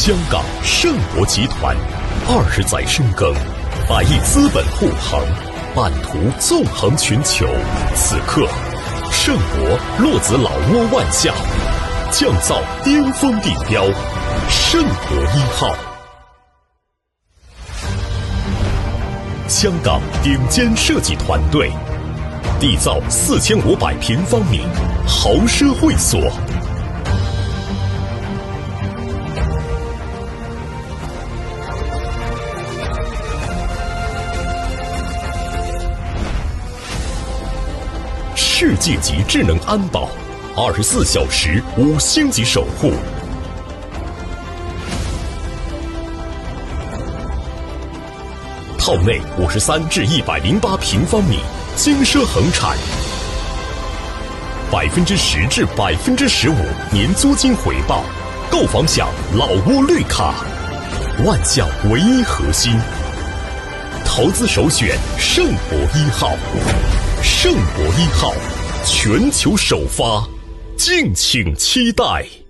香港盛博集团20载深耕，100亿资本护航，版图纵横全球。此刻，盛博落子老挝万象，降造巅峰地标，盛博1号。香港顶尖设计团队，缔造4500平方米豪奢会所。世界级智能安保，24小时5星级守护。套内53至108平方米，精奢恒产，10%至15%年租金回报，购房享老挝绿卡，万象唯一核心。投资首选盛博1号，盛博1号全球首发，敬请期待。